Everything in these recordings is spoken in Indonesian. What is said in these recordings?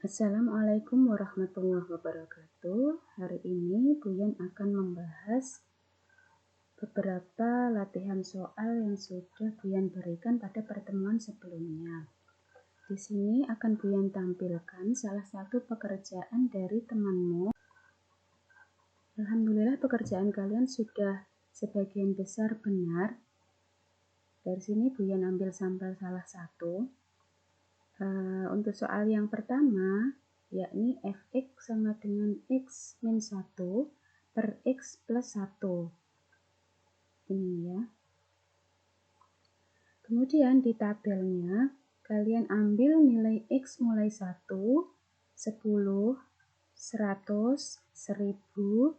Assalamualaikum warahmatullahi wabarakatuh. Hari ini Buyan akan membahas beberapa latihan soal yang sudah Buyan berikan pada pertemuan sebelumnya. Di sini akan Buyan tampilkan salah satu pekerjaan dari temanmu. Alhamdulillah pekerjaan kalian sudah sebagian besar benar. Dari sini Buyan ambil sampel salah satu. Untuk soal yang pertama, yakni fx sama dengan x min 1 per x plus 1. Ini ya. Kemudian di tabelnya, kalian ambil nilai x mulai 1, 10, 100, 1000,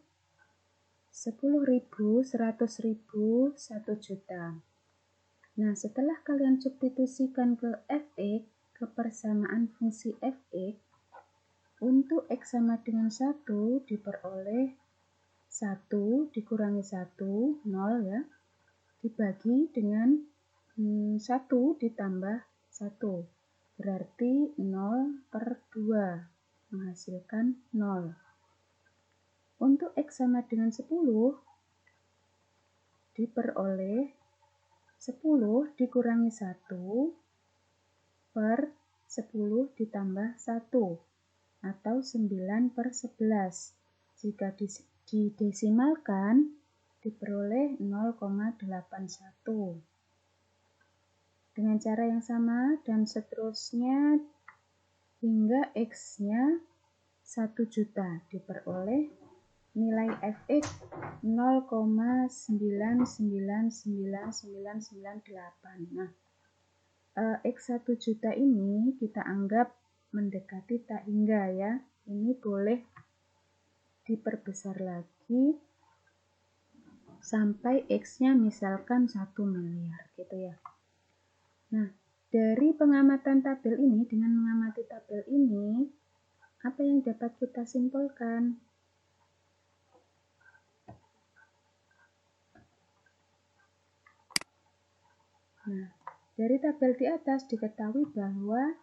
10.000, 100.000, 1 juta. Nah, setelah kalian substitusikan ke fx, kebersamaan fungsi fx, untuk x sama dengan 1 diperoleh 1 dikurangi 1, 0 ya, dibagi dengan 1 ditambah 1, berarti 0 per 2, menghasilkan 0. Untuk x sama dengan 10, diperoleh 10 dikurangi 1 per 10 ditambah 1, atau 9 per 11. Jika didesimalkan, diperoleh 0,81. Dengan cara yang sama dan seterusnya hingga X-nya 1 juta, diperoleh nilai fx 0,9999998. Nah, X 1 juta ini kita anggap mendekati tak hingga ya. Ini boleh diperbesar lagi sampai X-nya misalkan 1 miliar gitu ya. Nah, dari pengamatan tabel ini, dengan mengamati tabel ini, apa yang dapat kita simpulkan? Nah, dari tabel di atas diketahui bahwa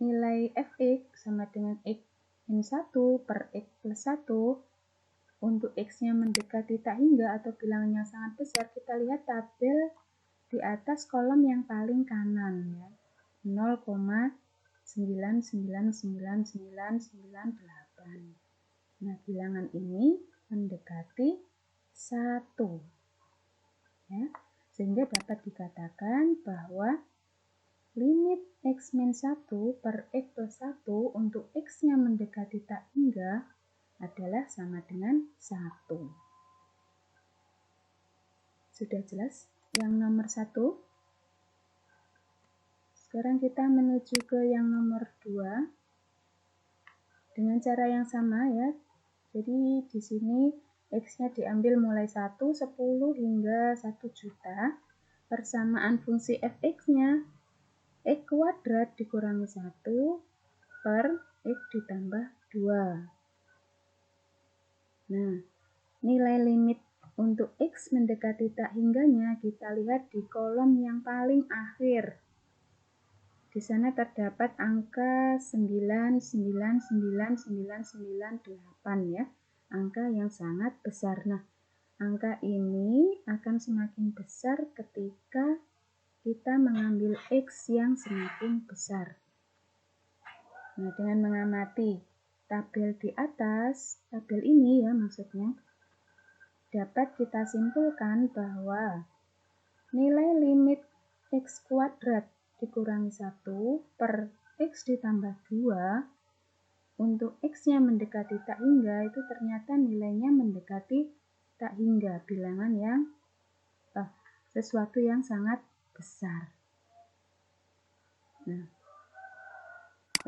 nilai fx sama dengan x min 1 per x plus 1 untuk x-nya mendekati tak hingga atau bilangan yang sangat besar. Kita lihat tabel di atas kolom yang paling kanan ya, 0,9999998. Nah, bilangan ini mendekati 1 ya, sehingga dapat dikatakan bahwa limit x min 1 per x plus 1 untuk x-nya mendekati tak hingga adalah sama dengan 1. Sudah jelas yang nomor 1? Sekarang kita menuju ke yang nomor 2 dengan cara yang sama ya. Jadi di sini x-nya diambil mulai 1, 10 hingga 1 juta. Persamaan fungsi fx-nya x kuadrat dikurangi 1 per x ditambah 2. Nah, nilai limit untuk x mendekati tak hingganya kita lihat di kolom yang paling akhir. Di sana terdapat angka 9999998 ya, angka yang sangat besar. Nah, angka ini akan semakin besar ketika kita mengambil x yang semakin besar. Nah, dengan mengamati tabel di atas, tabel ini ya maksudnya, dapat kita simpulkan bahwa nilai limit x kuadrat dikurangi 1 per x ditambah 2 untuk x-nya mendekati tak hingga itu ternyata nilainya mendekati tak hingga, bilangan yang sesuatu yang sangat besar. Nah,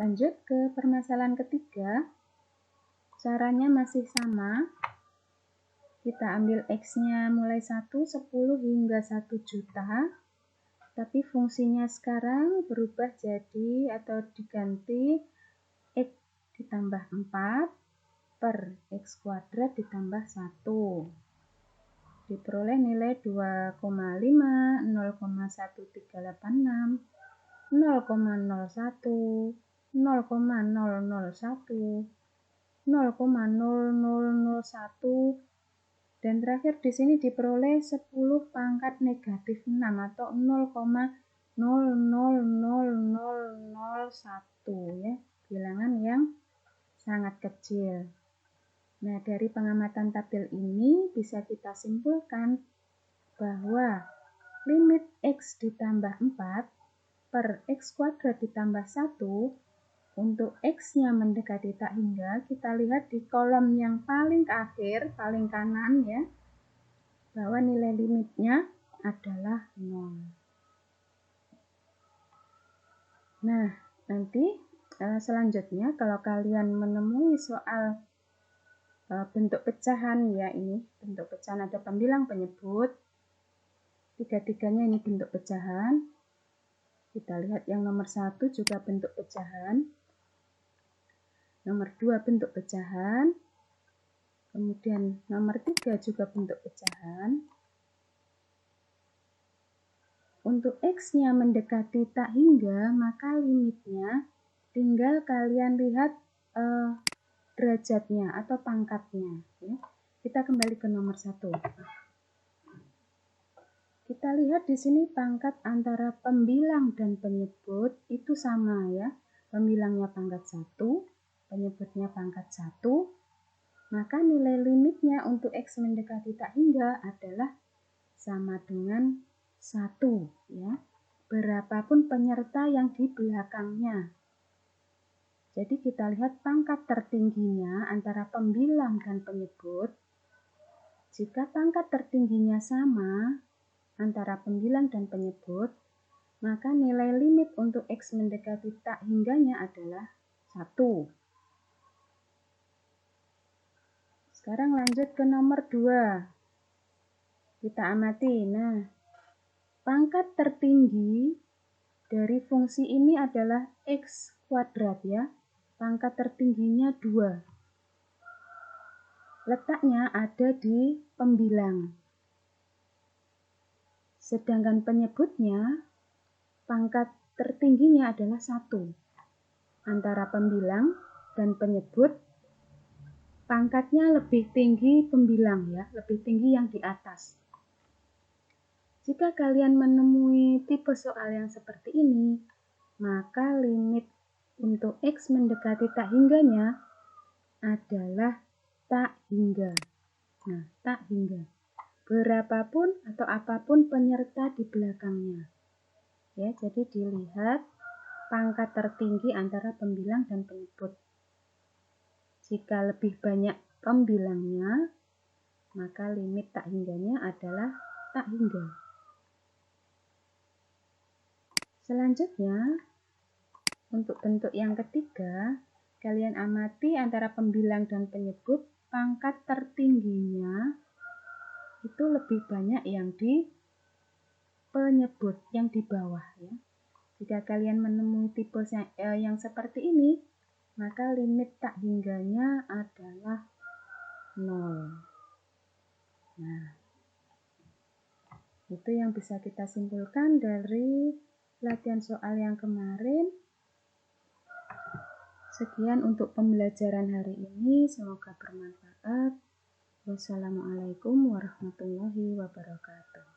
lanjut ke permasalahan ketiga. Caranya masih sama. Kita ambil x-nya mulai 1, 10 hingga 1 juta. Tapi fungsinya sekarang berubah jadi atau diganti x ditambah 4 per x kuadrat ditambah 1. Diperoleh nilai 2,5, 0,1386, 0,01, 0,001, 0,0001, dan terakhir di sini diperoleh 10 pangkat negatif 6 atau 0,000001 ya, bilangan yang sangat kecil. Nah, dari pengamatan tabel ini bisa kita simpulkan bahwa limit X ditambah 4 per X kuadrat ditambah 1 untuk X-nya mendekati tak hingga, kita lihat di kolom yang paling ke akhir, paling kanan ya, bahwa nilai limitnya adalah 0. Nah, nanti selanjutnya kalau kalian menemui soal bentuk pecahan ya, ini bentuk pecahan ada pembilang penyebut, tiga-tiganya ini bentuk pecahan. Kita lihat yang nomor 1 juga bentuk pecahan, nomor 2 bentuk pecahan, kemudian nomor 3 juga bentuk pecahan. Untuk X-nya mendekati tak hingga, maka limitnya tinggal kalian lihat derajatnya atau pangkatnya. Ya. Kita kembali ke nomor 1. Kita lihat di sini pangkat antara pembilang dan penyebut itu sama ya. Pembilangnya pangkat 1, penyebutnya pangkat 1. Maka nilai limitnya untuk X mendekati tak hingga adalah sama dengan 1 ya. Berapapun penyerta yang di belakangnya. Jadi kita lihat pangkat tertingginya antara pembilang dan penyebut. Jika pangkat tertingginya sama antara pembilang dan penyebut, maka nilai limit untuk X mendekati tak hingganya adalah 1. Sekarang lanjut ke nomor 2. Kita amati. Nah, pangkat tertinggi dari fungsi ini adalah X kuadrat ya. Pangkat tertingginya 2. Letaknya ada di pembilang. Sedangkan penyebutnya, pangkat tertingginya adalah 1. Antara pembilang dan penyebut, pangkatnya lebih tinggi pembilang ya, lebih tinggi yang di atas. Jika kalian menemui tipe soal yang seperti ini, maka limit untuk X mendekati tak hingganya adalah tak hingga. Nah, tak hingga. Berapapun atau apapun penyerta di belakangnya. Ya, jadi dilihat pangkat tertinggi antara pembilang dan penyebut. Jika lebih banyak pembilangnya, maka limit tak hingganya adalah tak hingga. Selanjutnya, untuk bentuk yang ketiga, kalian amati antara pembilang dan penyebut, pangkat tertingginya itu lebih banyak yang di penyebut, yang di bawah ya. Jika kalian menemui tipe yang seperti ini, maka limit tak hingganya adalah 0. Nah, itu yang bisa kita simpulkan dari latihan soal yang kemarin. Sekian untuk pembelajaran hari ini, semoga bermanfaat. Wassalamualaikum warahmatullahi wabarakatuh.